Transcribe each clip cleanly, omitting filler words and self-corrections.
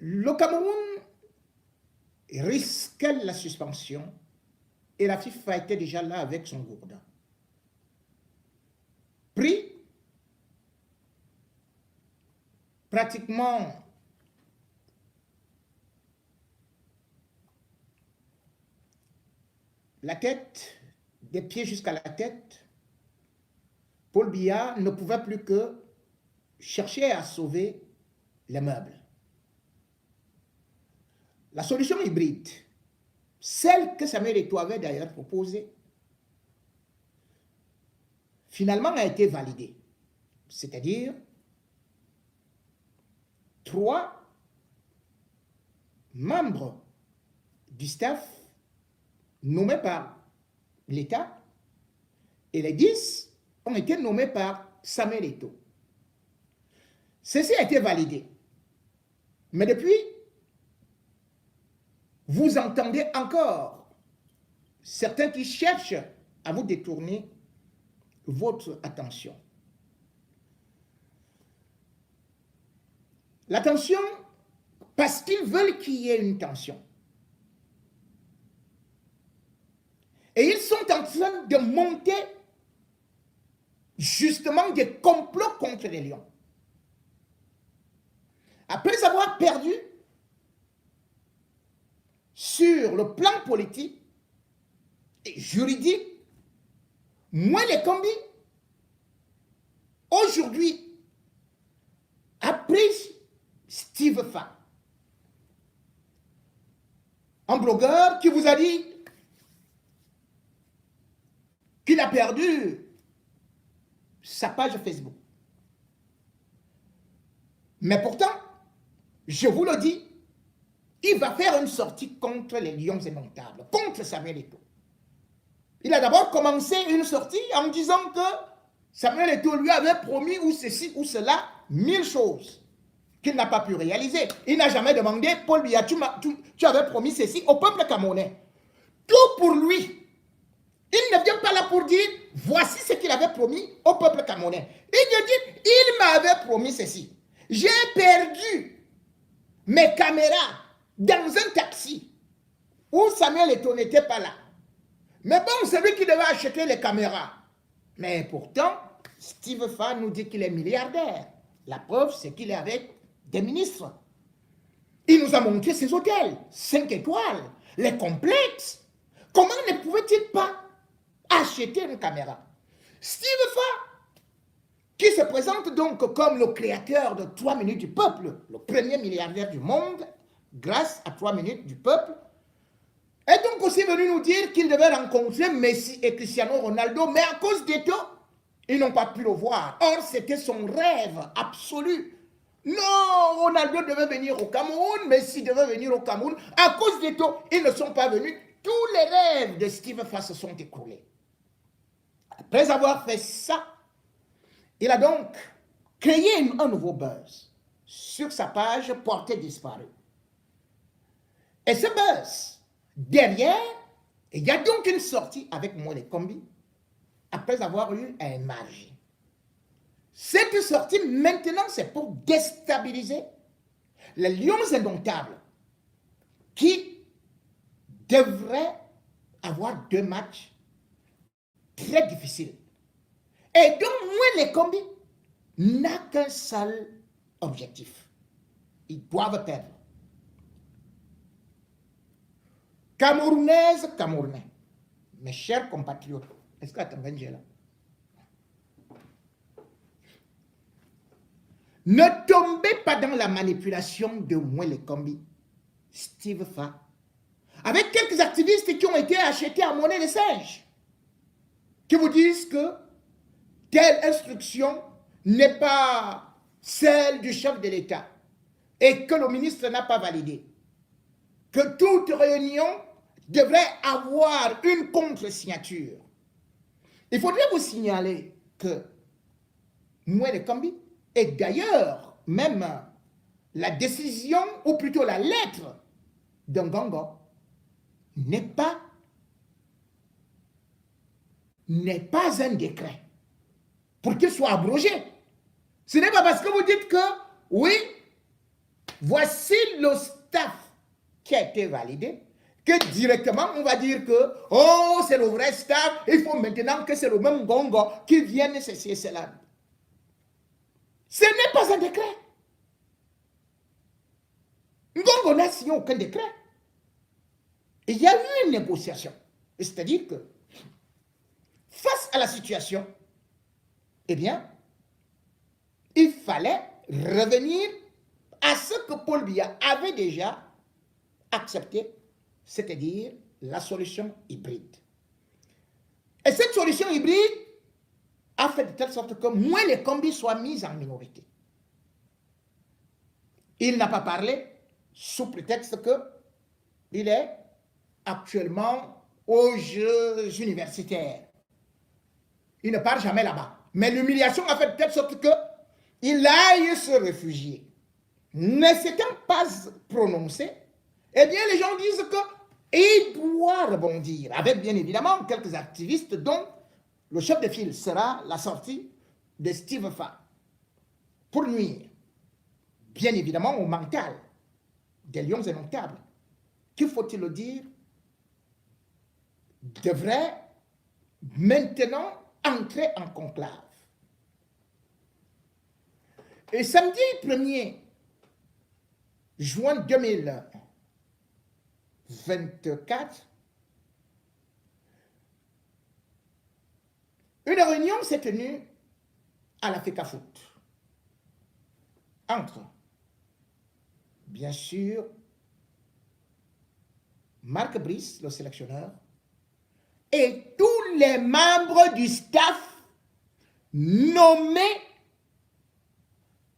le Cameroun risquait la suspension et la FIFA était déjà là avec son gourdin. Pris pratiquement la tête, des pieds jusqu'à la tête, Paul Biya ne pouvait plus que chercher à sauver les meubles. La solution hybride, celle que Samuel Eto'o avait d'ailleurs proposée, finalement a été validée. C'est-à-dire 3 membres du staff nommés par l'État et les 10 ont été nommés par Samuel Eto'o. Ceci a été validé. Mais depuis, vous entendez encore certains qui cherchent à vous détourner votre attention. L'attention, parce qu'ils veulent qu'il y ait une tension. Et ils sont en train de monter justement des complots contre les lions. Après avoir perdu sur le plan politique et juridique, Mwele Kombi, aujourd'hui, a pris Steve Fa, un blogueur qui vous a dit qu'il a perdu sa page Facebook. Mais pourtant, je vous le dis, il va faire une sortie contre les lions indomptables, contre Samuel Eto'o. Il a d'abord commencé une sortie en disant que Samuel Eto'o lui avait promis ou ceci ou cela, 1000 choses qu'il n'a pas pu réaliser. Il n'a jamais demandé, Paul Biya, tu avais promis ceci au peuple camerounais. Tout pour lui. Il ne vient pas là pour dire, voici ce qu'il avait promis au peuple camerounais. Il dit, il m'avait promis ceci. J'ai perdu mes caméras dans un taxi où Samuel Eto'o n'était pas là. Mais bon, c'est lui qui devait acheter les caméras. Mais pourtant, Steve Fa nous dit qu'il est milliardaire. La preuve, c'est qu'il est avec des ministres. Il nous a montré ses hôtels, 5 étoiles, les complexes. Comment ne pouvait-il pas acheter une caméra? Steve Fa, qui se présente donc comme le créateur de 3 minutes du peuple, le premier milliardaire du monde, grâce à 3 minutes du peuple, est donc aussi venu nous dire qu'il devait rencontrer Messi et Cristiano Ronaldo, mais à cause d'Eto'o, ils n'ont pas pu le voir. Or, c'était son rêve absolu. Non, Ronaldo devait venir au Cameroun, Messi devait venir au Cameroun. À cause d'Eto'o, ils ne sont pas venus. Tous les rêves de Steve Fa se sont écoulés. Après avoir fait ça, il a donc créé un nouveau buzz sur sa page portée disparue. Et ce buzz, derrière, il y a donc une sortie avec Mwele Kombi, après avoir eu un émarger. Cette sortie, maintenant, c'est pour déstabiliser les lions indomptables qui devraient avoir 2 matchs très difficiles. Et donc, Mwele Kombi n'a qu'un seul objectif. Ils doivent perdre. Camerounaises, Camerounais, mes chers compatriotes, est-ce que tu es là? Ne tombez pas dans la manipulation de Mwele Kombi, Steve Fa, avec quelques activistes qui ont été achetés à monnaie de singe, qui vous disent que telle instruction n'est pas celle du chef de l'État et que le ministre n'a pas validé, que toute réunion devrait avoir une contre-signature. Il faudrait vous signaler que Mwele Kombi, et d'ailleurs même la décision, ou plutôt la lettre d'Ngongo, n'est pas un décret pour qu'il soit abrogé. Ce n'est pas parce que vous dites que, oui, voici le staff qui a été validé que directement on va dire que oh c'est le vrai staff, il faut maintenant que c'est le même Ngongo qui vienne ceci et cela. Ce n'est pas un décret. Ngongo n'a signé aucun décret. Il y a eu une négociation. C'est-à-dire que face à la situation, eh bien, il fallait revenir à ce que Paul Biya avait déjà accepté, c'est-à-dire la solution hybride. Et cette solution hybride a fait de telle sorte que moins les combis soient mis en minorité. Il n'a pas parlé sous prétexte qu'il est actuellement aux Jeux universitaires. Il ne part jamais là-bas. Mais l'humiliation a fait de telle sorte qu'il aille se réfugier. Ne s'étant pas prononcé, eh bien les gens disent qu'il doit rebondir, avec bien évidemment quelques activistes dont le chef de file sera la sortie de Steve Fa pour nuire, bien évidemment, au mental des lions indomptables, qu'il faut-il le dire, devrait maintenant entrer en conclave. Et samedi 1er juin 2024, une réunion s'est tenue à la FECAFOOT entre, bien sûr, Marc Brice, le sélectionneur, et tous les membres du staff nommés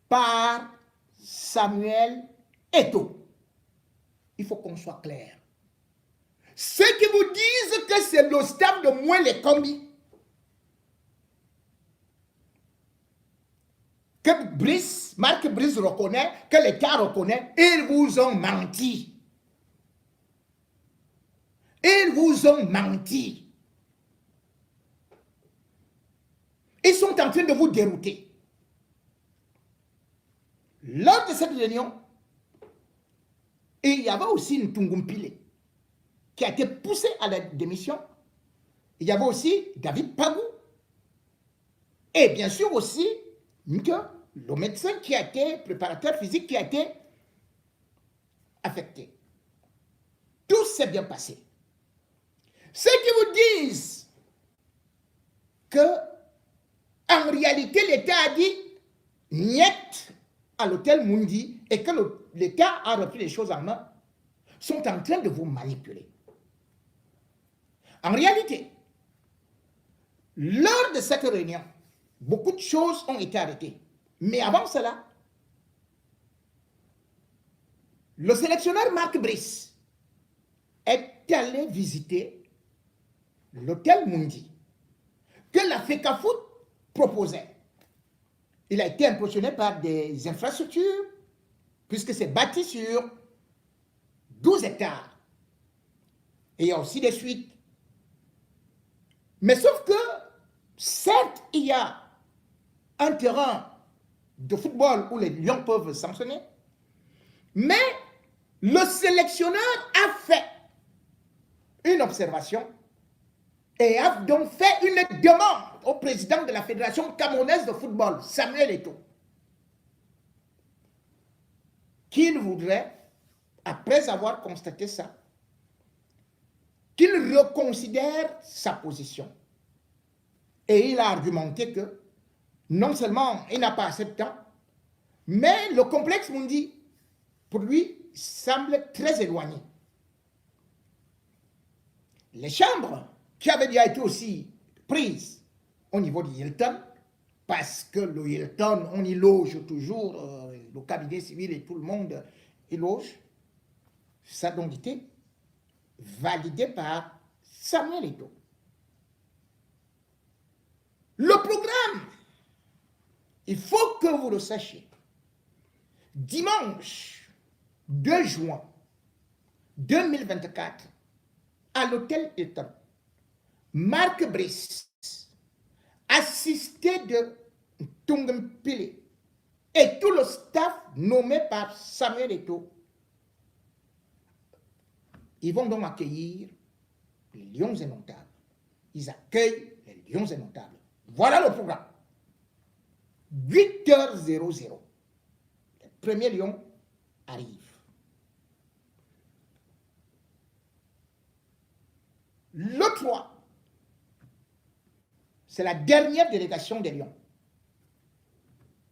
par Samuel Eto'o. Il faut qu'on soit clair. Ceux qui vous disent que c'est le staff de Moelle Kombi, que Marc Brice reconnaît, que l'État reconnaît, ils vous ont menti. Ils vous ont menti. Ils sont en train de vous dérouter. Lors de cette réunion, il y avait aussi une Tungumpile qui a été poussée à la démission. Il y avait aussi David Pagou. Et bien sûr aussi le médecin qui a été préparateur physique qui a été affecté. Tout s'est bien passé. Ceux qui vous disent que en réalité l'État a dit niet à l'hôtel Mundi et que l'État a repris les choses en main sont en train de vous manipuler. En réalité, lors de cette réunion, beaucoup de choses ont été arrêtées. Mais avant cela, le sélectionneur Marc Brice est allé visiter l'hôtel Mundi que la FECAFOOT proposait. Il a été impressionné par des infrastructures puisque c'est bâti sur 12 hectares. Et il y a aussi des suites. Mais sauf que, certes, il y a un terrain de football où les Lions peuvent sanctionner, mais le sélectionneur a fait une observation et a donc fait une demande au président de la Fédération camerounaise de football, Samuel Eto'o, qu'il voudrait, après avoir constaté ça, qu'il reconsidère sa position. Et il a argumenté que non seulement il n'a pas assez de temps, mais le complexe Mundi, pour lui, semble très éloigné. Les chambres qui avaient déjà été aussi prises au niveau du Hilton, parce que le Hilton, on y loge toujours, le cabinet civil et tout le monde y loge, ça a donc été validé par Samuel Eto'o. Le programme, il faut que vous le sachiez. Dimanche 2 juin 2024, à l'hôtel Hilton, Marc Brice, assisté de Tungumpile et tout le staff nommé par Samuel Eto'o, Ils vont donc accueillir les Lions indomptables. Ils accueillent les Lions indomptables. Voilà le programme. 8h00. Les premiers lions arrivent. Le 3, c'est la dernière délégation des lions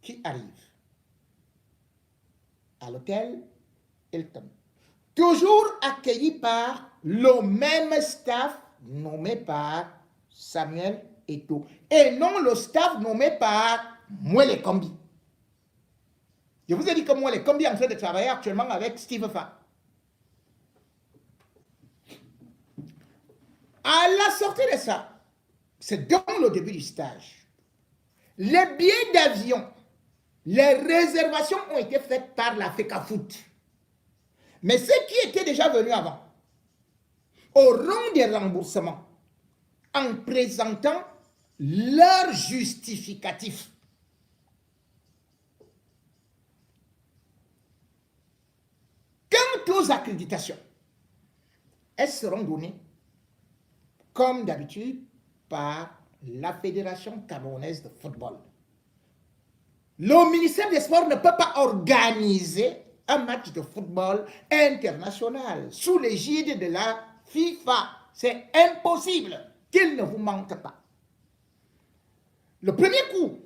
qui arrive à l'hôtel Hilton. Toujours accueilli par le même staff nommé par Samuel Eto'o et non le staff nommé par Mwele Kombi. Je vous ai dit que Mwele Kombi est en train de travailler actuellement avec Steve Fa. À la sortie de ça, c'est dans le début du stage. Les billets d'avion, les réservations ont été faites par la FECAFOOT. Mais ceux qui étaient déjà venus avant auront des remboursements en présentant leur justificatif. Quant aux accréditations, elles seront données, comme d'habitude, par la Fédération camerounaise de football. Le ministère des Sports ne peut pas organiser un match de football international sous l'égide de la FIFA. C'est impossible qu'il ne vous manque pas. Le premier coup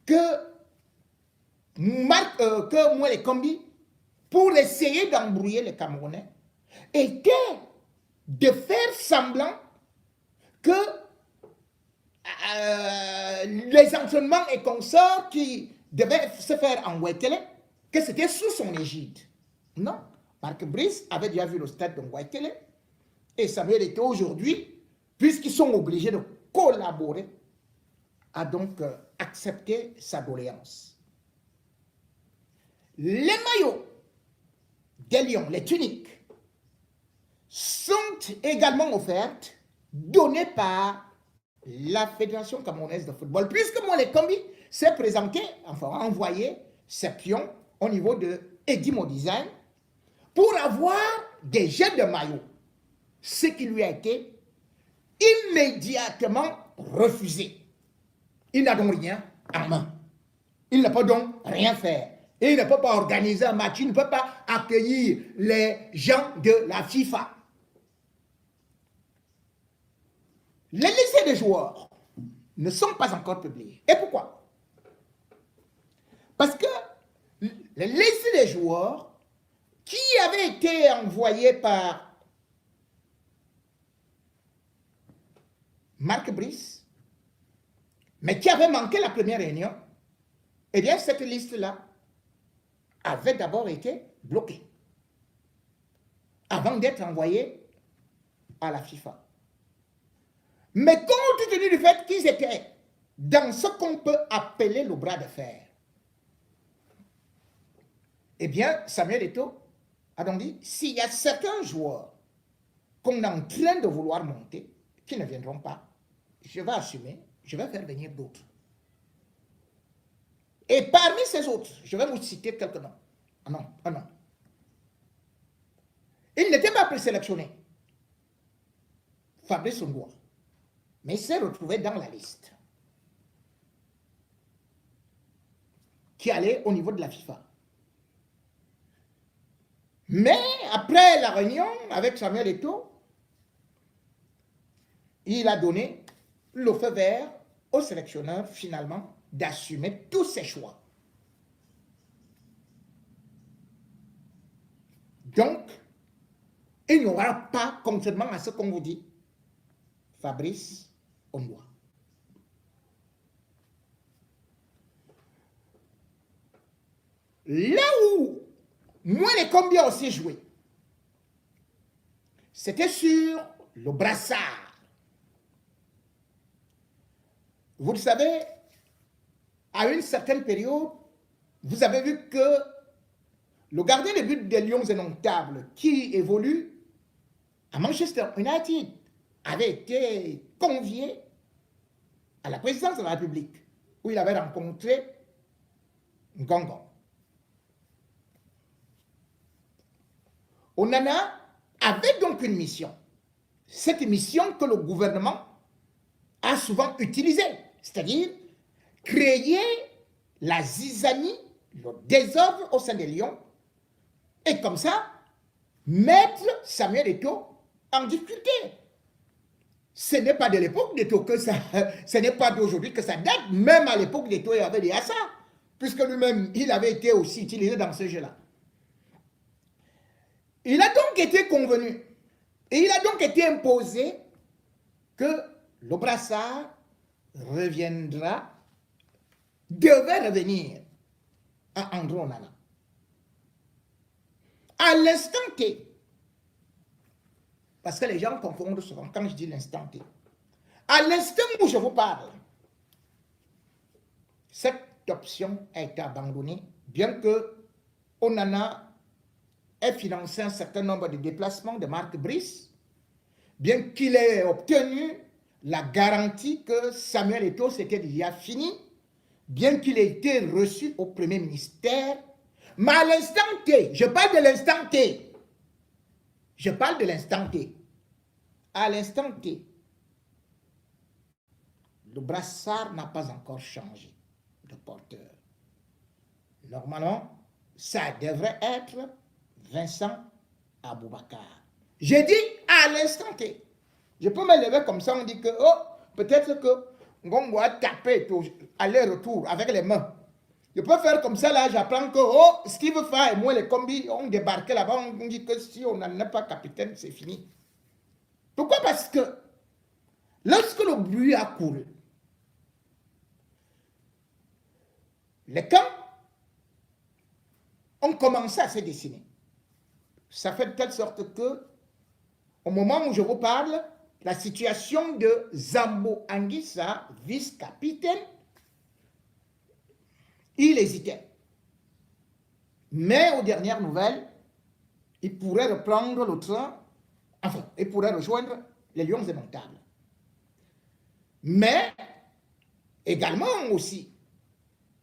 que Mwele Kombi, pour essayer d'embrouiller les Camerounais, était de faire semblant que les entraînements et consorts qui devaient se faire en Ouattélé, que c'était sous son égide. Non, Marc Brice avait déjà vu le stade de Ouattélé et Samuel Eto'o aujourd'hui, puisqu'ils sont obligés de collaborer, a donc accepté sa doléance. Les maillots des Lions, les tuniques, sont également offertes, données par la Fédération camerounaise de football, puisque Mwele Kombi s'est présenté, enfin envoyé ses pions au niveau de Edimo Design pour avoir des jets de maillots, ce qui lui a été immédiatement refusé. Il n'a donc rien en main. Il ne peut donc rien faire. Il ne peut pas organiser un match, il ne peut pas accueillir les gens de la FIFA. Les listes des joueurs ne sont pas encore publiés. Et pourquoi? Parce que les listes des joueurs qui avaient été envoyés par Marc Brice, mais qui avaient manqué la première réunion, eh bien cette liste-là avait d'abord été bloquée avant d'être envoyée à la FIFA. Mais compte tenu du fait qu'ils étaient dans ce qu'on peut appeler le bras de fer, eh bien, Samuel Eto'o a donc dit, s'il y a certains joueurs qu'on est en train de vouloir monter, qui ne viendront pas, je vais assumer, je vais faire venir d'autres. Et parmi ces autres, je vais vous citer quelques noms. Un nom. Il n'était pas présélectionné. Fabrice Ongoua. Mais il s'est retrouvé dans la liste qui allait au niveau de la FIFA. Mais après la réunion avec Samuel Eto'o, il a donné le feu vert au sélectionneur finalement d'assumer tous ses choix. Donc, il n'y aura pas, contrairement à ce qu'on vous dit, Fabrice Ongoua. Là où Mwele Kombi a aussi joué, c'était sur le brassard. Vous le savez, à une certaine période, vous avez vu que le gardien de but des Lions indomptables qui évolue à Manchester United avait été convié à la présidence de la République où il avait rencontré Ngongo. Onana avait donc une mission. Cette mission que le gouvernement a souvent utilisée, c'est-à-dire créer la zizanie, le désordre au sein des Lions, et comme ça, mettre Samuel Eto'o en difficulté. Ce n'est pas de l'époque d'Eto'o que ça, ce n'est pas d'aujourd'hui que ça date, même à l'époque d'Eto'o, il y avait déjà ça, puisque lui-même, il avait été aussi utilisé dans ce jeu-là. Il a donc été convenu, et il a donc été imposé que le brassard reviendra, devait revenir à André Onana. À l'instant T, parce que les gens confondent souvent quand je dis l'instant T, à l'instant où je vous parle, cette option a été abandonnée, bien que Onana ait financé un certain nombre de déplacements de Marc Brice, bien qu'il ait obtenu la garantie que Samuel Eto'o c'était déjà fini, bien qu'il ait été reçu au premier ministère, mais à l'instant T, je parle de l'instant T, je parle de l'instant T, à l'instant T, le brassard n'a pas encore changé de porteur. Normalement, ça devrait être Vincent Aboubakar. J'ai dit à l'instant T. Je peux me lever comme ça, on dit que, oh, peut-être que on va taper aller-retour avec les mains. Je peux faire comme ça, là, j'apprends que, oh, Steve Fa et moi, les combis, ont débarqué là-bas, on dit que si on n'en est pas capitaine, c'est fini. Pourquoi? Parce que lorsque le bruit a couru, les camps ont commencé à se dessiner. Ça fait de telle sorte que, au moment où je vous parle, la situation de Zambo Anguissa, vice-capitaine, il hésitait. Mais aux dernières nouvelles, il pourrait reprendre le train, enfin, il pourrait rejoindre les Lions indomptables. Mais, également aussi,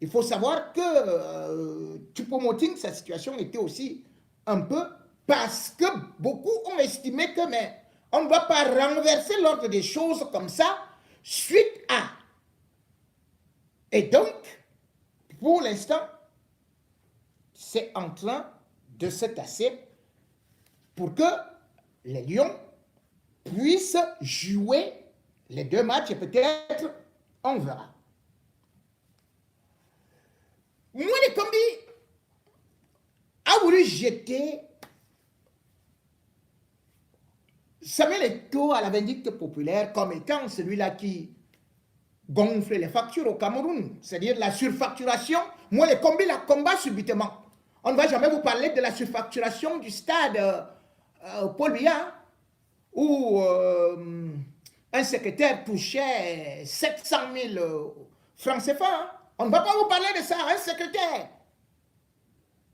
il faut savoir que Choupo-Moting, sa situation était aussi un peu parce que beaucoup ont estimé que mais, on ne va pas renverser l'ordre des choses comme ça suite à. Et donc, pour l'instant, c'est en train de se tasser pour que les Lions puissent jouer les deux matchs et peut-être on verra. Moi, les combis a voulu jeter Samuel Eto'o à la vindicte populaire comme étant celui-là qui gonfle les factures au Cameroun, c'est-à-dire la surfacturation. Moi, les combis la combat subitement. On ne va jamais vous parler de la surfacturation du stade Paul Biya, où un secrétaire touchait 700 000 francs CFA. On ne va pas vous parler de ça, un secrétaire.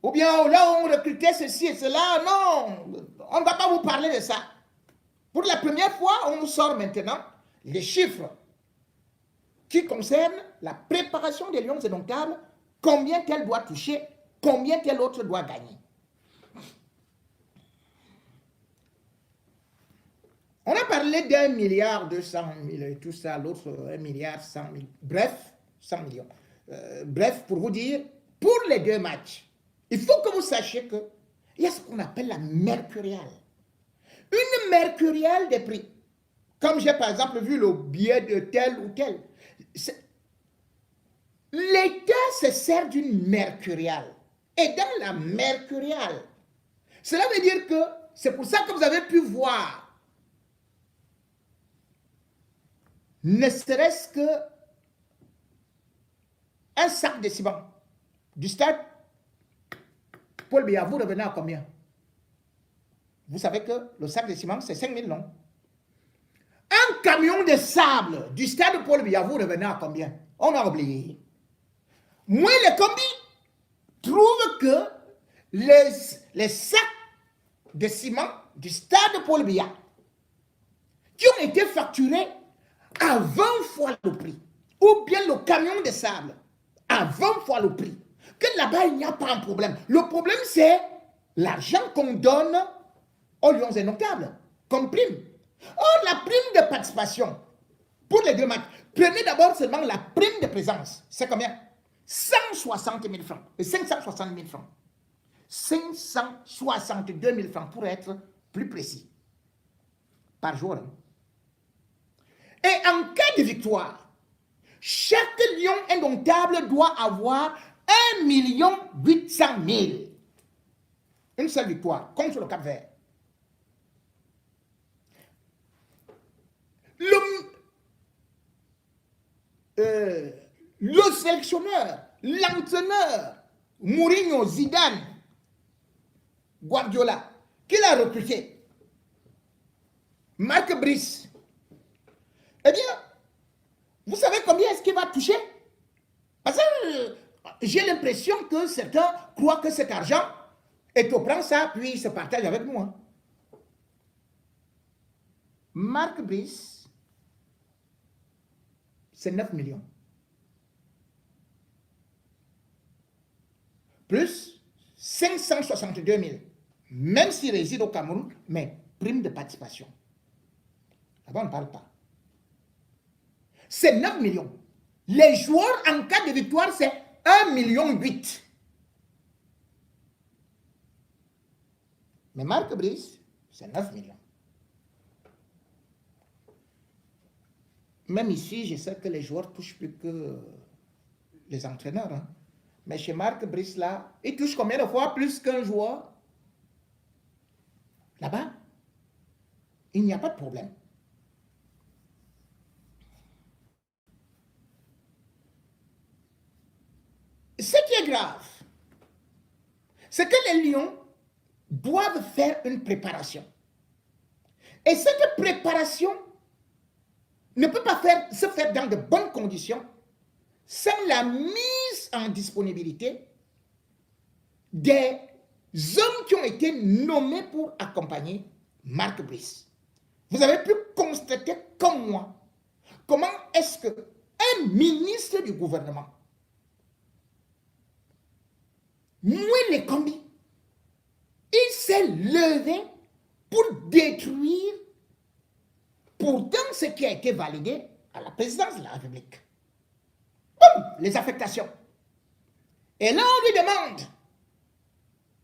Ou bien là où on recrutait ceci et cela, non, on ne va pas vous parler de ça. Pour la première fois, on nous sort maintenant les chiffres qui concernent la préparation des Lions indomptables, combien tel doit toucher, combien tel autre doit gagner. On a parlé d'1 milliard 200 000 et tout ça, l'autre 1 milliard 100 000, bref, 100 millions. Bref, pour vous dire, pour les deux matchs, il faut que vous sachiez qu'il y a ce qu'on appelle la mercuriale. Une mercuriale des prix. Comme j'ai par exemple vu le billet de tel ou tel. L'État se sert d'une mercuriale. Et dans la mercuriale, cela veut dire que c'est pour ça que vous avez pu voir, ne serait-ce que un sac de ciment du stade Paul Biya, vous revenez à combien? Vous savez que le sac de ciment, c'est 5 000 non? Un camion de sable du stade Paul Biya, vous revenez à combien? On a oublié. Moi, les combis trouvent que les sacs de ciment du stade Paul Biya qui ont été facturés à 20 fois le prix, ou bien le camion de sable à 20 fois le prix, que là-bas, il n'y a pas un problème. Le problème, c'est l'argent qu'on donne aux lions indomptables, comme prime. Or, la prime de participation, pour les deux matchs, prenez d'abord seulement la prime de présence. C'est combien? 160 000 francs. 560 000 francs. 562 000 francs, pour être plus précis, par jour. Et en cas de victoire, chaque lion indomptable doit avoir 1 800 000. Une seule victoire contre le Cap-Vert. Le sélectionneur, l'entraîneur, Mourinho, Zidane, Guardiola, qui l'a recruté? Marc Brice. Eh bien, vous savez combien est-ce qu'il va toucher? Parce que j'ai l'impression que certains croient que cet argent est au prend ça, puis il se partage avec moi. Marc Brice, c'est 9 millions. Plus 562 000, même s'il réside au Cameroun, mais prime de participation. Là-bas, on ne parle pas. C'est 9 millions. Les joueurs, en cas de victoire, c'est 1,8 million. Mais Marc Brice, c'est 9 millions. Même ici, je sais que les joueurs touchent plus que les entraîneurs. Hein. Mais chez Marc Brice, là, il touche combien de fois plus qu'un joueur? Là-bas, il n'y a pas de problème. Ce qui est grave, c'est que les lions doivent faire une préparation. Et cette préparation ne peut pas se faire dans de bonnes conditions sans la mise en disponibilité des hommes qui ont été nommés pour accompagner Marc Brice. Vous avez pu constater comme moi comment est-ce qu'un ministre du gouvernement, Moué Combi, il s'est levé pour détruire pourtant ce qui a été validé à la présidence de la République. Boum, les affectations. Et là, on lui demande,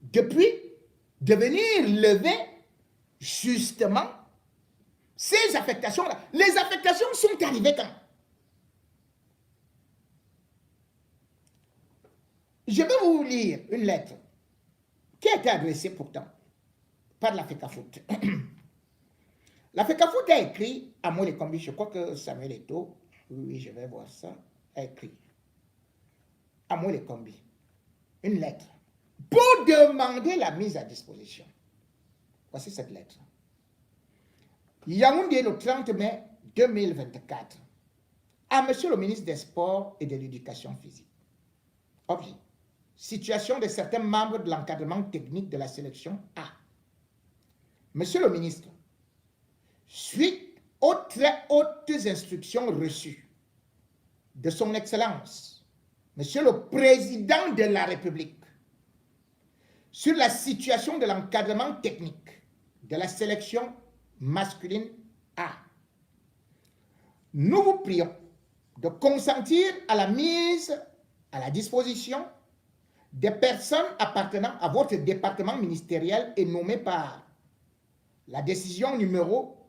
depuis, de venir lever justement ces affectations-là. Les affectations sont arrivées quand? Je vais vous lire une lettre qui a été adressée pourtant par la FECAFOOT. La FECAFOOT a écrit à Moué Combi, je crois que Samuel Eto'o, oui, je vais voir ça, a écrit à Moué Combi une lettre pour demander la mise à disposition. Voici cette lettre. Yaoundé, le 30 mai 2024, à Monsieur le ministre des Sports et de l'Éducation physique. Objet. Situation de certains membres de l'encadrement technique de la sélection A. Monsieur le ministre, suite aux très hautes instructions reçues de son Excellence, Monsieur le Président de la République, sur la situation de l'encadrement technique de la sélection masculine A, nous vous prions de consentir à la mise à la disposition des personnes appartenant à votre département ministériel et nommées par la décision numéro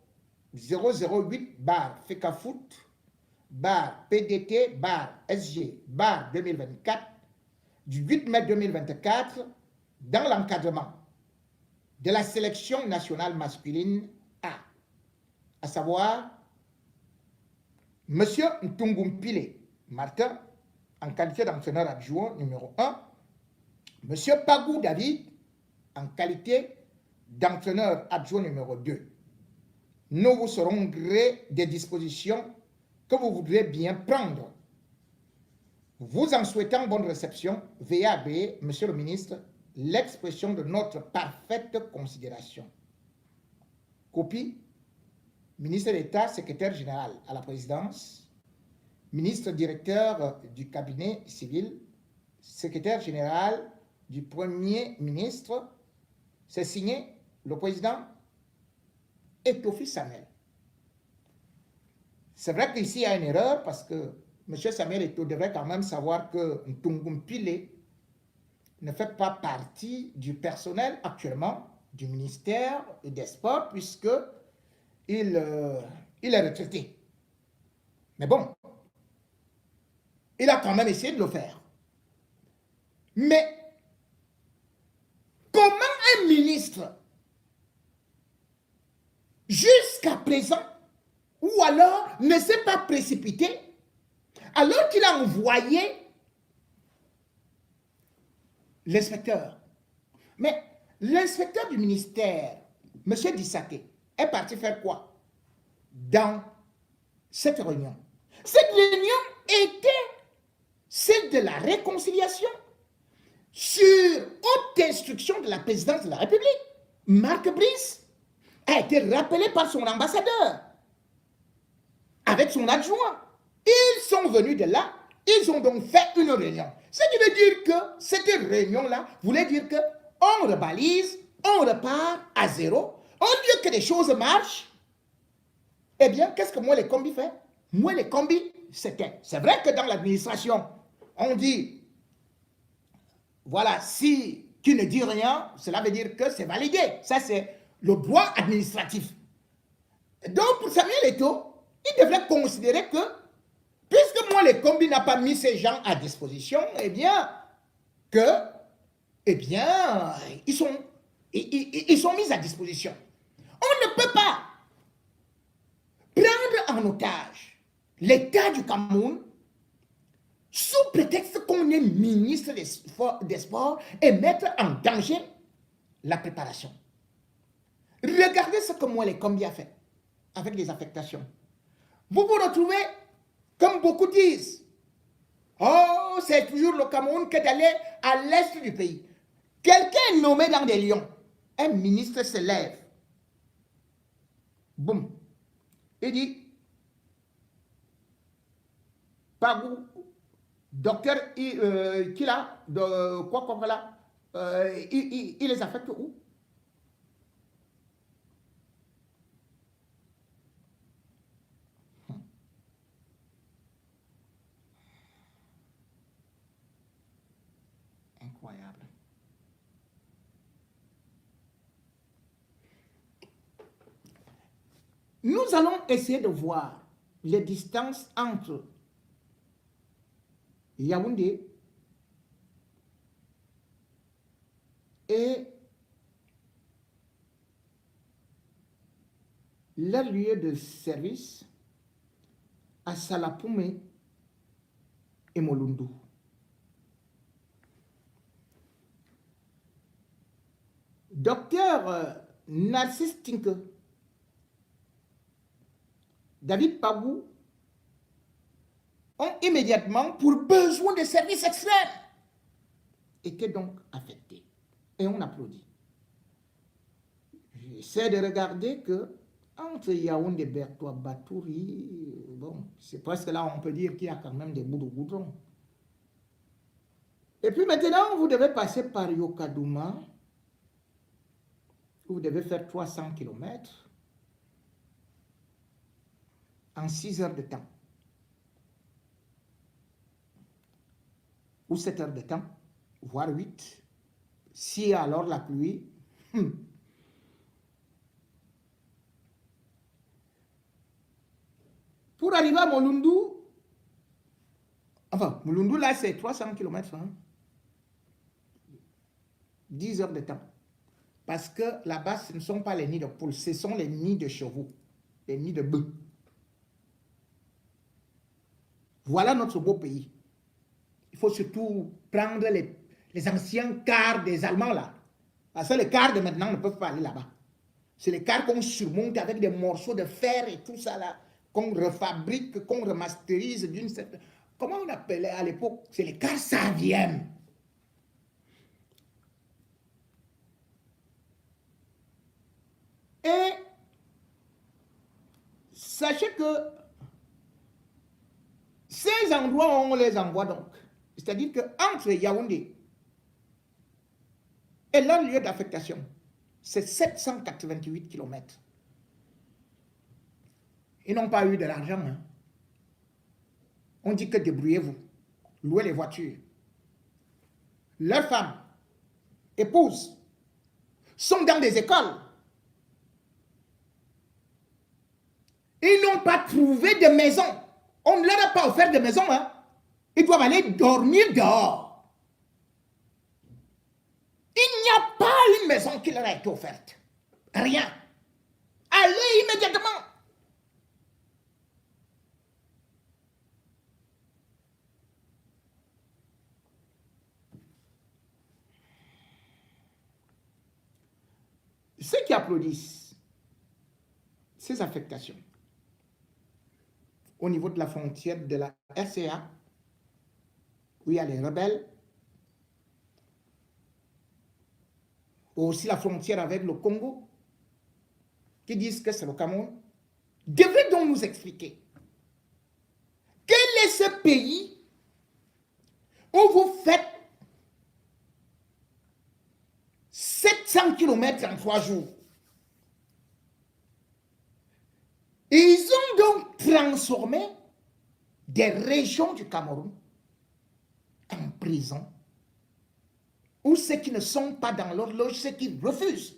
008/FECAFOOT/PDT/SG/2024 du 8 mai 2024 dans l'encadrement de la sélection nationale masculine A, à savoir M. Ntungumpile Martin, en qualité d'entraîneur adjoint numéro 1, M. Pagou David, en qualité d'entraîneur adjoint numéro 2. Nous vous serons gré des dispositions que vous voudrez bien prendre. Vous en souhaitant bonne réception, veuillez agréer, Monsieur le ministre, l'expression de notre parfaite considération. Copie, ministre d'État, secrétaire général à la présidence, ministre directeur du cabinet civil, secrétaire général du Premier ministre. C'est signé le président Etofi Samuel. C'est vrai qu'ici, il y a une erreur parce que M. Samuel Eto'o devrait quand même savoir que Ntungumpile ne fait pas partie du personnel actuellement du ministère des Sports puisque il est retraité. Mais bon, il a quand même essayé de le faire. Mais comment un ministre, jusqu'à présent, ou alors ne s'est pas précipité, alors qu'il a envoyé l'inspecteur. Mais l'inspecteur du ministère, M. Dissaké, est parti faire quoi dans cette réunion? Cette réunion était celle de la réconciliation sur haute instruction de la présidence de la République. Marc Brice a été rappelé par son ambassadeur avec son adjoint. Ils sont venus de là, ils ont donc fait une réunion. Ce qui veut dire que cette réunion-là voulait dire qu'on rebalise, on repart à zéro. Au lieu que les choses marchent, eh bien, qu'est-ce que moi les combis fait? Moi les combis, c'est vrai que dans l'administration, on dit, voilà, si tu ne dis rien, cela veut dire que c'est validé. Ça, c'est le droit administratif. Donc, pour Samuel Eto'o, il devrait considérer que, puisque moi, les combis n'a pas mis ces gens à disposition, eh bien, ils sont mis à disposition. On ne peut pas prendre en otage l'État du Cameroun sous prétexte qu'on est ministre des Sports et mettre en danger la préparation. Regardez ce que moi, les combis a fait avec les affectations. Vous vous retrouvez, comme beaucoup disent, oh, c'est toujours le Cameroun qui est allé à l'est du pays. Quelqu'un est nommé dans des lions. Un ministre se lève. Boum. Il dit, Pagou, docteur, qui là, de quoi comme là, il les affecte où? Incroyable. Nous allons essayer de voir les distances entre Yaoundé et leur lieu de service à Salapoumé et Molundu. Docteur Narcisse Tinke, David Pagou ont immédiatement, pour besoin de services extrêmes, été donc affectés. Et on applaudit. J'essaie de regarder que entre Yaoundé, Bertois, Batouri, bon, c'est presque là on peut dire qu'il y a quand même des bouts de goudron. Et puis maintenant, vous devez passer par Yokadouma, vous devez faire 300 km en 6 heures de temps. Ou 7 heures de temps, voire 8. Si alors la pluie, pour arriver à Molundu, enfin, Molundu là c'est 300 km, hein? 10 heures de temps. Parce que là-bas, ce ne sont pas les nids de poules, ce sont les nids de chevaux, les nids de bœufs. Voilà notre beau pays. Il faut surtout prendre les anciens cars des Allemands là. Parce que les cars de maintenant ne peuvent pas aller là-bas. C'est les cars qu'on surmonte avec des morceaux de fer et tout ça là, qu'on refabrique, qu'on remasterise d'une certaine... Comment on appelait à l'époque? C'est les cars saviennes. Et sachez que ces endroits, on les envoie donc. C'est-à-dire qu'entre Yaoundé et leur lieu d'affectation, c'est 788 km. Ils n'ont pas eu de l'argent. Hein. On dit que débrouillez-vous. Louez les voitures. Leurs femmes, épouses, sont dans des écoles. Ils n'ont pas trouvé de maison. On ne leur a pas offert de maison. Hein. Ils doivent aller dormir dehors. Il n'y a pas une maison qui leur a été offerte. Rien. Allez immédiatement. Ceux qui applaudissent ces affectations au niveau de la frontière de la RCA, où il y a les rebelles, aussi la frontière avec le Congo, qui disent que c'est le Cameroun, devraient donc nous expliquer quel est ce pays où vous faites 700 km en 3 jours. Ils ont donc transformé des régions du Cameroun en prison, où ceux qui ne sont pas dans leur loge, ceux qui refusent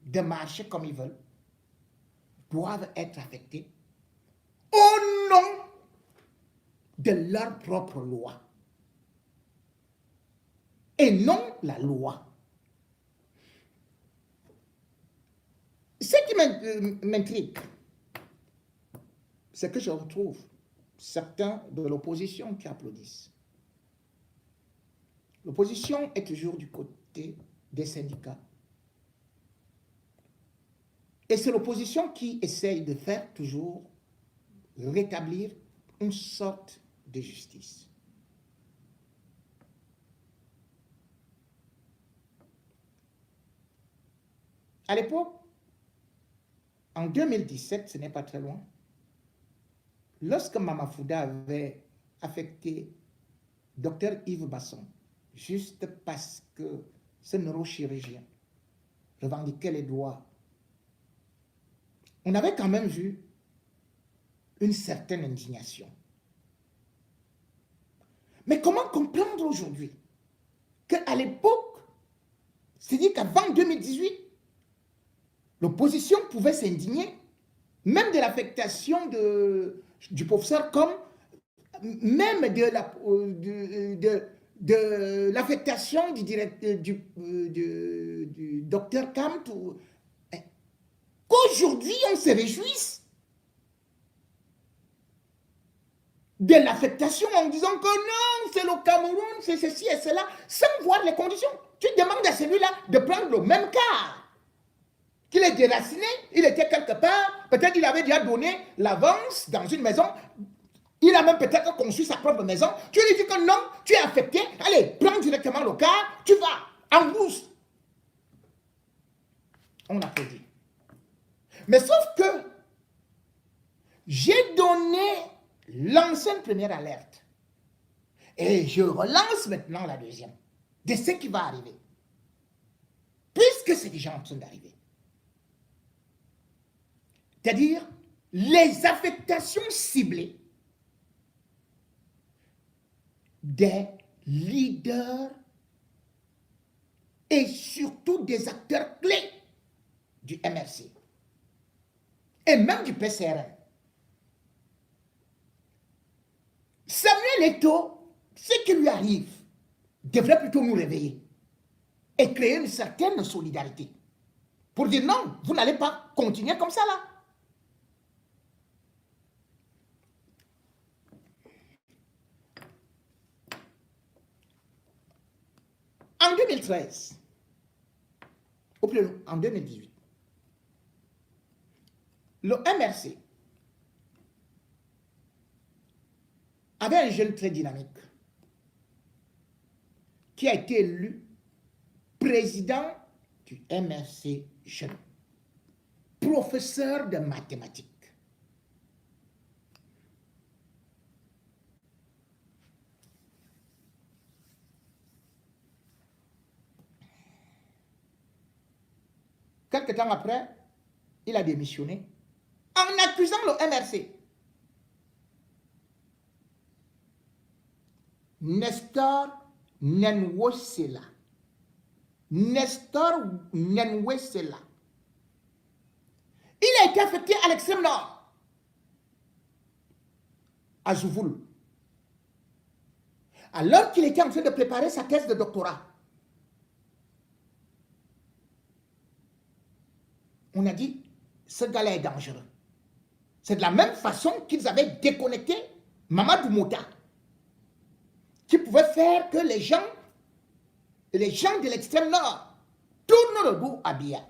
de marcher comme ils veulent, doivent être affectés au nom de leur propre loi et non la loi. Ce qui m'intrigue, c'est que je retrouve certains de l'opposition qui applaudissent. L'opposition est toujours du côté des syndicats. Et c'est l'opposition qui essaye de faire toujours rétablir une sorte de justice. À l'époque, en 2017, ce n'est pas très loin, lorsque Mamafouda avait affecté Dr Yves Basson, juste parce que ce neurochirurgien revendiquait les droits, on avait quand même vu une certaine indignation. Mais comment comprendre aujourd'hui qu'à l'époque, c'est-à-dire qu'avant 2018, l'opposition pouvait s'indigner même de l'affectation du professeur comme même de l'affectation du docteur Kamt, qu'aujourd'hui on se réjouisse de l'affectation en disant que non, c'est le Cameroun, c'est ceci et cela, sans voir les conditions. Tu demandes à celui-là de prendre le même cas, qu'il est déraciné, il était quelque part, peut-être il avait déjà donné l'avance dans une maison, il a même peut-être conçu sa propre maison, tu lui dis que non, tu es affecté, allez, prends directement le cas, tu vas en brousse. On applaudit. Mais sauf que j'ai donné l'ancienne première alerte et je relance maintenant la deuxième de ce qui va arriver, puisque c'est déjà en train d'arriver. C'est-à-dire les affectations ciblées des leaders et surtout des acteurs clés du MRC et même du PCRN. Samuel Eto'o, ce qui lui arrive, devrait plutôt nous réveiller et créer une certaine solidarité pour dire non, vous n'allez pas continuer comme ça là. En 2013, ou plus en 2018, le MRC avait un jeune très dynamique qui a été élu président du MRC jeune, professeur de mathématiques. Quelque temps après, il a démissionné en accusant le MRC. Nestor Nenwosela. Nestor Nenwosela. Il a été affecté à l'extrême nord, à Jouvoul, alors qu'il était en train de préparer sa thèse de doctorat. On a dit, ce gars-là est dangereux. C'est de la même façon qu'ils avaient déconnecté Mamadou Mouta, qui pouvait faire que les gens de l'extrême nord tournent le dos à Biya.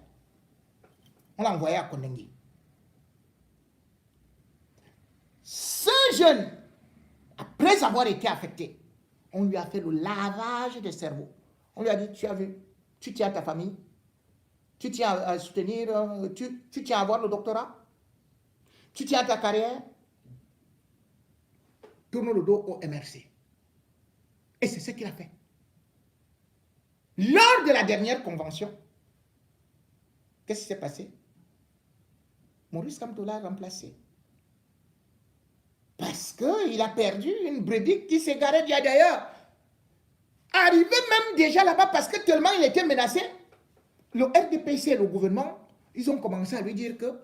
On l'a envoyé à Kondengi. Ce jeune, après avoir été affecté, on lui a fait le lavage de cerveau. On lui a dit, tu as vu, tu tiens à ta famille, tu tiens à soutenir, tu tiens à avoir le doctorat, tu tiens à ta carrière, tourne le dos au MRC. Et c'est ce qu'il a fait. Lors de la dernière convention, qu'est-ce qui s'est passé? Maurice Kamto l'a remplacé. Parce qu'il a perdu une brebis qui s'égarait d'ailleurs. Arrivé même déjà là-bas parce que tellement il était menacé, le RDPC et le gouvernement, ils ont commencé à lui dire que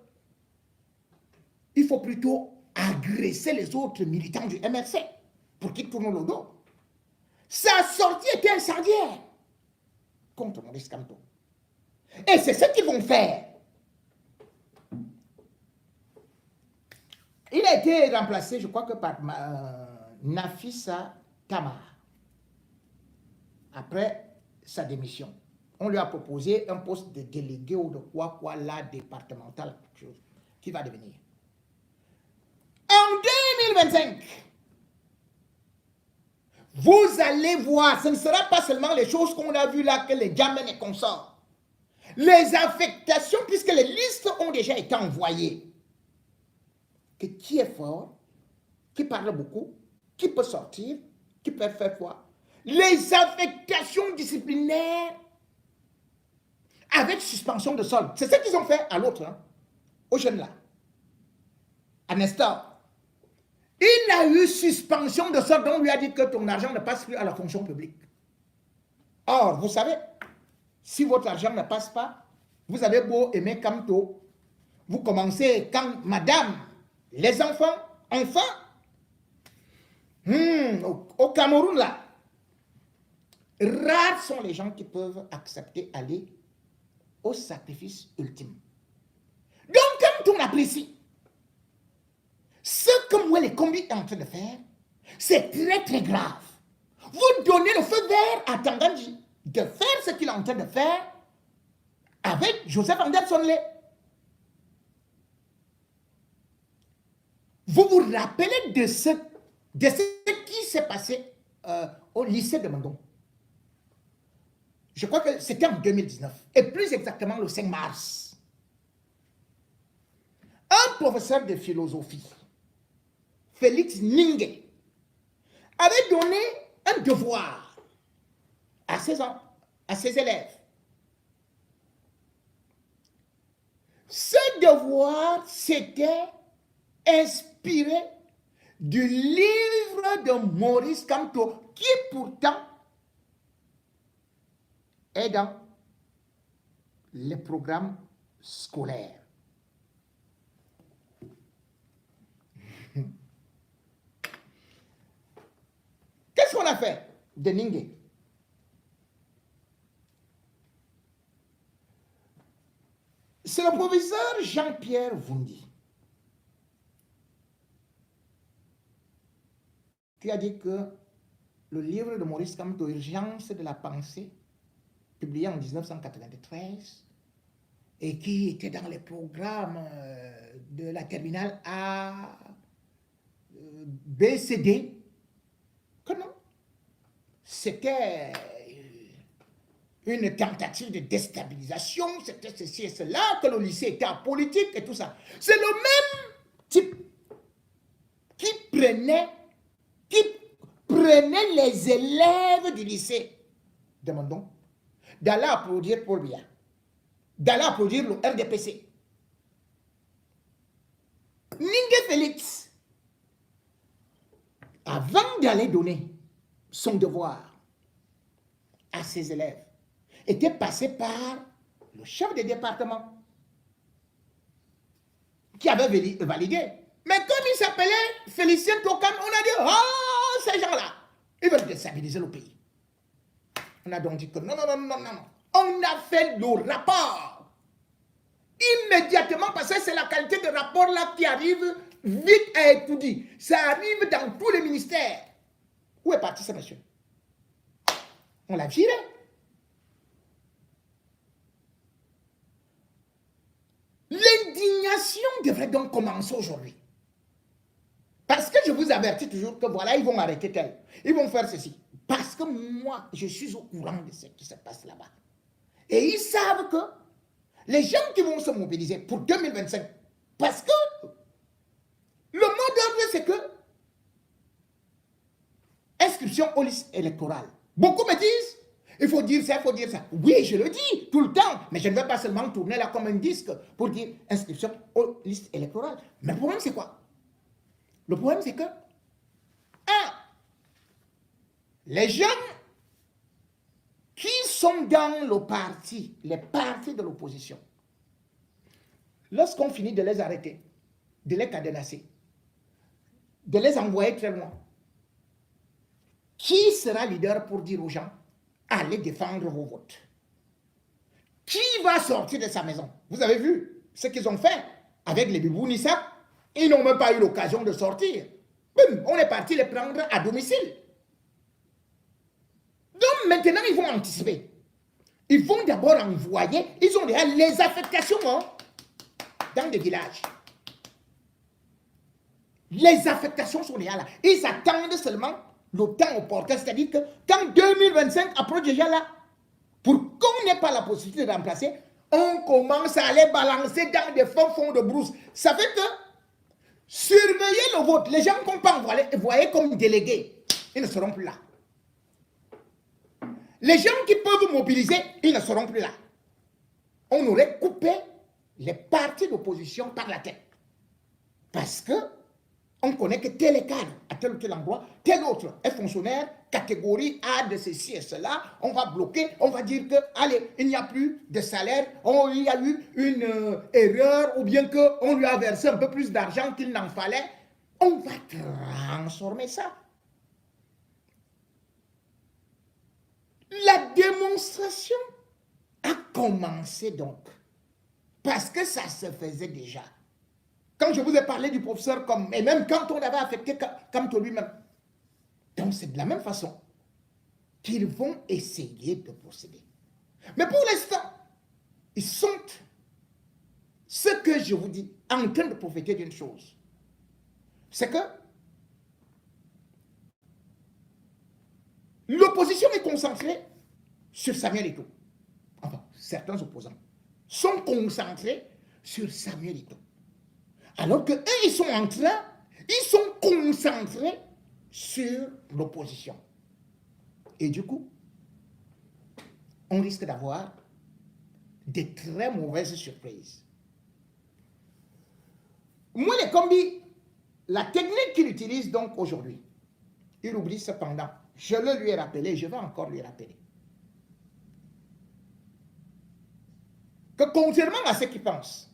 il faut plutôt agresser les autres militants du MRC pour qu'ils tournent le dos. Sa sortie était incendiaire contre Maurice Kamto. Et c'est ce qu'ils vont faire. Il a été remplacé, je crois que par Nafissa Tamar. Après sa démission, on lui a proposé un poste de délégué ou de quoi là, départemental, quelque chose, qui va devenir. En 2025, vous allez voir, ce ne sera pas seulement les choses qu'on a vues là, que les gamins et consorts. Les affectations, puisque les listes ont déjà été envoyées. Que qui est fort, qui parle beaucoup, qui peut sortir, qui peut faire quoi? Les affectations disciplinaires avec suspension de solde. C'est ce qu'ils ont fait à l'autre, hein, au jeune là, à Nestor. Il a eu suspension de solde, on lui a dit que ton argent ne passe plus à la fonction publique. Or, vous savez, si votre argent ne passe pas, vous avez beau aimer Kamto, vous commencez quand madame, les enfants, au Cameroun là, rares sont les gens qui peuvent accepter aller au sacrifice ultime. Donc, quand on apprécie ce que moi les combis est en train de faire, c'est très très grave. Vous donnez le feu vert à Tanganji de faire ce qu'il est en train de faire avec Joseph Anderson Ley. Vous vous rappelez de ce qui s'est passé au lycée de Mandon? Je crois que c'était en 2019, et plus exactement le 5 mars. Un professeur de philosophie, Félix Ningue, avait donné un devoir à ses élèves. Ce devoir s'était inspiré du livre de Maurice Kamto, qui pourtant est dans les programmes scolaires. Qu'est-ce qu'on a fait de Ningue? C'est le professeur Jean-Pierre Vundi qui a dit que le livre de Maurice Kamto, Urgence de la pensée, publié en 1993, et qui était dans les programmes de la terminale A, B, C, D, que non. C'était une tentative de déstabilisation, c'était ceci et cela, que le lycée était apolitique et tout ça. C'est le même type qui prenait les élèves du lycée, demandons, d'aller applaudir Paul Biya, d'aller applaudir le RDPC. Ningué Félix, avant d'aller donner son devoir à ses élèves, était passé par le chef de département qui avait validé. Mais comme il s'appelait Félicien Tokam, on a dit, oh, ces gens-là, ils veulent déstabiliser le pays. On a donc dit que non, non, non, non, non. On a fait le rapport. Immédiatement, parce que c'est la qualité de rapport là qui arrive vite à tout dit. Ça arrive dans tous les ministères. Où est parti ce monsieur? On l'a viré. L'indignation devrait donc commencer aujourd'hui. Parce que je vous avertis toujours que voilà, ils vont arrêter tel. Ils vont faire ceci. Parce que moi, je suis au courant de ce qui se passe là-bas. Et ils savent que les gens qui vont se mobiliser pour 2025, parce que le mot d'ordre, c'est que inscription aux listes électorales. Beaucoup me disent, il faut dire ça, il faut dire ça. Oui, je le dis tout le temps, mais je ne vais pas seulement tourner là comme un disque pour dire inscription aux listes électorales. Mais le problème, c'est quoi? Le problème, c'est que, les gens qui sont dans le parti, les partis de l'opposition, lorsqu'on finit de les arrêter, de les cadenasser, de les envoyer très loin, qui sera leader pour dire aux gens, allez défendre vos votes? Qui va sortir de sa maison? Vous avez vu ce qu'ils ont fait avec les Bibounissa? Ils n'ont même pas eu l'occasion de sortir. Boum, on est parti les prendre à domicile. Donc maintenant, ils vont anticiper. Ils vont d'abord envoyer, ils ont déjà les affectations dans des villages. Les affectations sont déjà là. Ils attendent seulement le temps opportun, c'est-à-dire que quand 2025 approche déjà là, pour qu'on n'ait pas la possibilité de remplacer, on commence à les balancer dans des fonds de brousse. Ça fait que surveiller le vote, les gens qu'on peut envoyer comme délégués, ils ne seront plus là. Les gens qui peuvent mobiliser, ils ne seront plus là. On aurait coupé les partis d'opposition par la tête. Parce que on connaît que tel est cadre à tel ou tel endroit, tel autre est fonctionnaire, catégorie A de ceci et cela, on va bloquer, on va dire que, allez, il n'y a plus de salaire, il y a eu une erreur, ou bien qu'on lui a versé un peu plus d'argent qu'il n'en fallait. On va transformer ça. La démonstration a commencé donc, parce que ça se faisait déjà. Quand je vous ai parlé du professeur comme, et même quand on avait affecté Kamto lui-même. Donc c'est de la même façon qu'ils vont essayer de procéder. Mais pour l'instant, ils sont, ce que je vous dis, en train de profiter d'une chose. C'est que l'opposition est concentrée sur Samuel Eto'o. Enfin, certains opposants sont concentrés sur Samuel Eto'o. Alors qu'eux, ils sont en train, ils sont concentrés sur l'opposition. Et du coup, on risque d'avoir des très mauvaises surprises. Moi, les combis, la technique qu'il utilise donc aujourd'hui, il oublie cependant, je le lui ai rappelé, je vais encore lui rappeler, que contrairement à ce qu'il pense,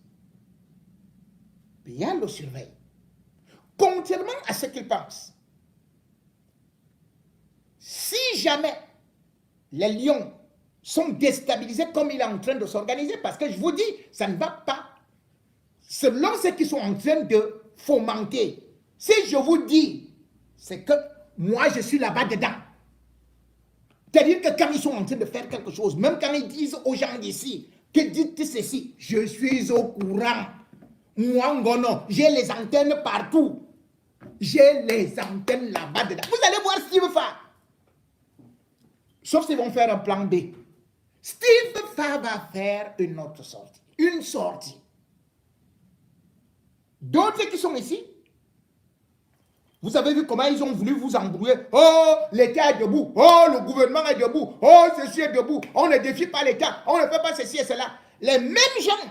bien le surveille. Contrairement à ce qu'il pense, si jamais les lions sont déstabilisés comme il est en train de s'organiser, parce que je vous dis, ça ne va pas selon ce qu'ils sont en train de fomenter. Si je vous dis, c'est que moi je suis là-bas dedans. C'est-à-dire que quand ils sont en train de faire quelque chose, même quand ils disent aux gens d'ici, que dites ceci, je suis au courant. Moi, Ngono, j'ai les antennes partout. J'ai les antennes là-bas dedans. Vous allez voir Steve Fa. Sauf s'ils vont faire un plan B. Steve Fa va faire une autre sortie. Une sortie. D'autres qui sont ici, vous avez vu comment ils ont voulu vous embrouiller. Oh, l'État est debout. Oh, le gouvernement est debout. Oh, ceci est debout. On ne défie pas l'État. On ne fait pas ceci et cela. Les mêmes gens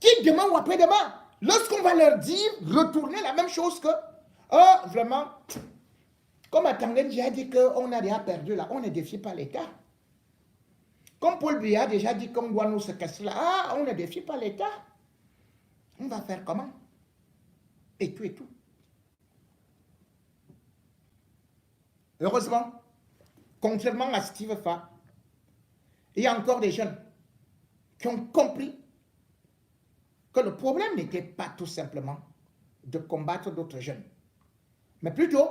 qui demain ou après-demain, lorsqu'on va leur dire, retourner la même chose que, oh, vraiment, comme Atangen a dit qu'on a déjà perdu là, on ne défie pas l'État. Comme Paul Biya a déjà dit qu'on doit nous séquestrer là, ah, on ne défie pas l'État. On va faire comment? Et tout et tout. Heureusement, contrairement à Steve Fa, il y a encore des jeunes qui ont compris que le problème n'était pas tout simplement de combattre d'autres jeunes, mais plutôt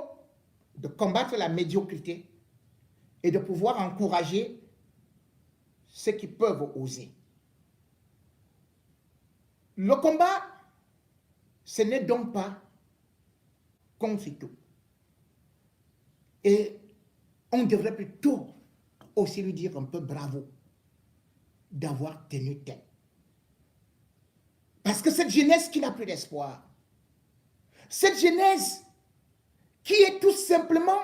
de combattre la médiocrité et de pouvoir encourager ceux qui peuvent oser. Le combat, ce n'est donc pas contre tout. Et on devrait plutôt aussi lui dire un peu bravo d'avoir tenu tête. Parce que cette jeunesse qui n'a plus d'espoir, cette jeunesse qui est tout simplement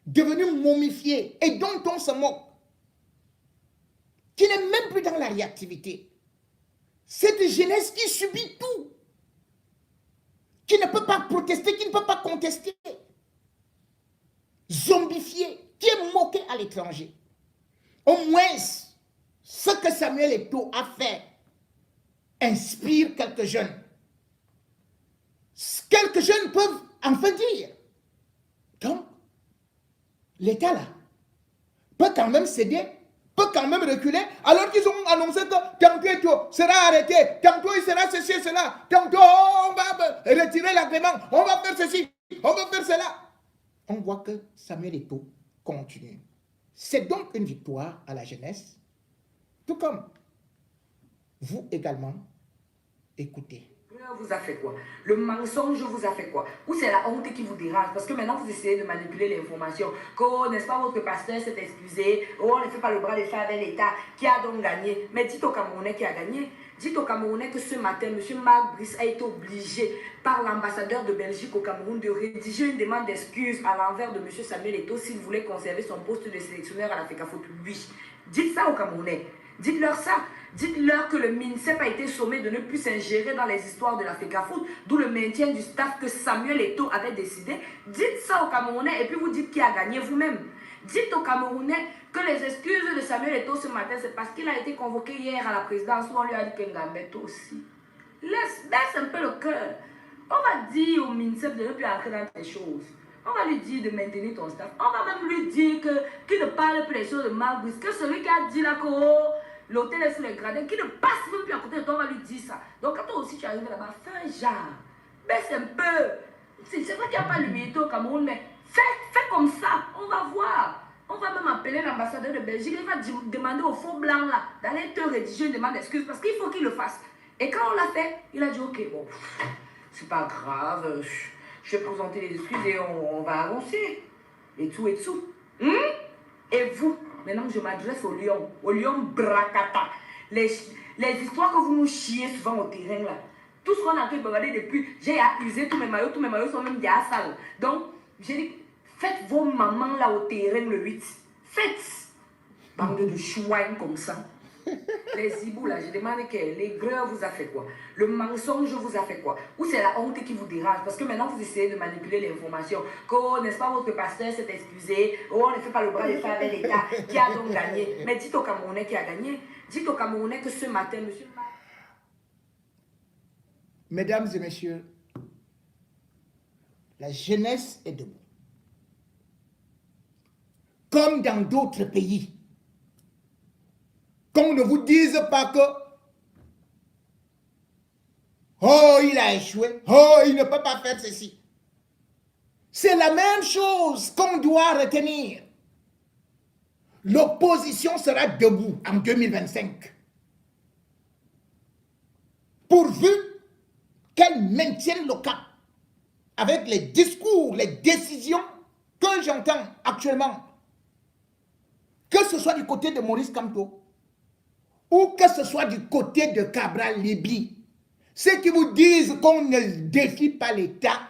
devenue momifiée et dont on se moque, qui n'est même plus dans la réactivité, cette jeunesse qui subit tout, qui ne peut pas protester, qui ne peut pas contester, zombifiée, qui est moquée à l'étranger. Au moins, ce que Samuel Eto'o a fait inspire quelques jeunes. Quelques jeunes peuvent enfin dire. Donc, l'État là peut quand même céder, peut quand même reculer, alors qu'ils ont annoncé que tantôt Eto'o sera arrêté, tantôt il sera ceci et cela, tantôt on va retirer l'agrément, on va faire ceci, on va faire cela. On voit que Samuel Eto'o continue. C'est donc une victoire à la jeunesse, tout comme vous également, écoutez. Vous a fait quoi? Le mensonge vous a fait quoi? Ou c'est la honte qui vous dérange? Parce que maintenant vous essayez de manipuler l'information. Que, oh, n'est-ce pas, votre pasteur s'est excusé. Oh, on ne fait pas le bras de fer avec l'État. Qui a donc gagné? Mais dites aux Camerounais qui a gagné. Dites aux Camerounais que ce matin, M. Marc Brice a été obligé par l'ambassadeur de Belgique au Cameroun de rédiger une demande d'excuse à l'envers de M. Samuel Eto'o s'il voulait conserver son poste de sélectionneur à la FECAFOOT. Oui. Dites ça aux Camerounais. Dites-leur ça. Dites-leur que le MINSEP a été sommé de ne plus s'ingérer dans les histoires de la FECAFOOT, d'où le maintien du staff que Samuel Eto'o avait décidé. Dites ça aux Camerounais et puis vous dites qui a gagné vous-même. Dites aux Camerounais que les excuses de Samuel Eto'o ce matin, c'est parce qu'il a été convoqué hier à la présidence où on lui a dit qu'Ngambeto aussi. Baisse un peu le cœur. On va dire au MINSEP de ne plus entrer dans ces choses. On va lui dire de maintenir ton staff. On va même lui dire qu'il ne parle plus les choses de Marc Brice, que celui qui a dit là que l'hôtel est sur les gradins, qui ne passe même plus à côté de toi, on va lui dire ça. Donc quand toi aussi tu arrives là-bas, fais un genre. Baisse un peu. C'est vrai qu'il n'y a pas l'humilité au Cameroun, mais fais comme ça. On va voir. On va même appeler l'ambassadeur de Belgique. Il va demander au faux blanc là d'aller te rédiger une demande d'excuse parce qu'il faut qu'il le fasse. Et quand on l'a fait, il a dit ok, bon, c'est pas grave. Je vais présenter les excuses et on va avancer. Et tout et tout. Et vous, maintenant je m'adresse au lion Brakata. Les histoires que vous nous chiez souvent au terrain là. Tout ce qu'on a fait regarder depuis, j'ai accusé tous mes maillots sont même déjà sales. Donc, j'ai dit, faites vos mamans là au terrain le 8. Faites. Bande de chouins comme ça. Les hiboux là, je demande que l'aigreur vous a fait quoi? Le mensonge vous a fait quoi? Ou c'est la honte qui vous dérange? Parce que maintenant vous essayez de manipuler l'information. Que, oh, n'est-ce pas, votre pasteur s'est excusé. Oh, on ne fait pas le bras de fer avec l'État. Qui a donc gagné? Mais dites aux Camerounais qui a gagné. Dites aux Camerounais que ce matin, monsieur... Mesdames et messieurs, la jeunesse est debout. Comme dans d'autres pays. Qu'on ne vous dise pas que oh, il a échoué, oh, il ne peut pas faire ceci. C'est la même chose qu'on doit retenir. L'opposition sera debout en 2025. Pourvu qu'elle maintienne le cap avec les discours, les décisions que j'entends actuellement. Que ce soit du côté de Maurice Kamto, ou que ce soit du côté de Cabral Libye, ceux qui vous disent qu'on ne défie pas l'État,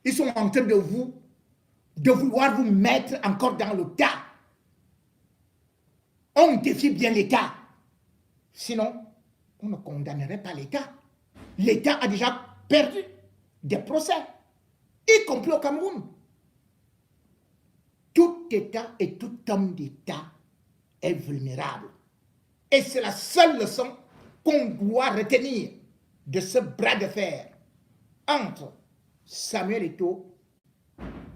ils sont en train de vouloir vous mettre encore dans le tas. On défie bien l'État. Sinon, on ne condamnerait pas l'État. L'État a déjà perdu des procès, y compris au Cameroun. Tout État et tout homme d'État est vulnérable. Et c'est la seule leçon qu'on doit retenir de ce bras de fer entre Samuel Eto'o,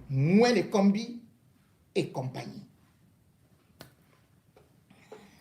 Moelle Kombi et compagnie.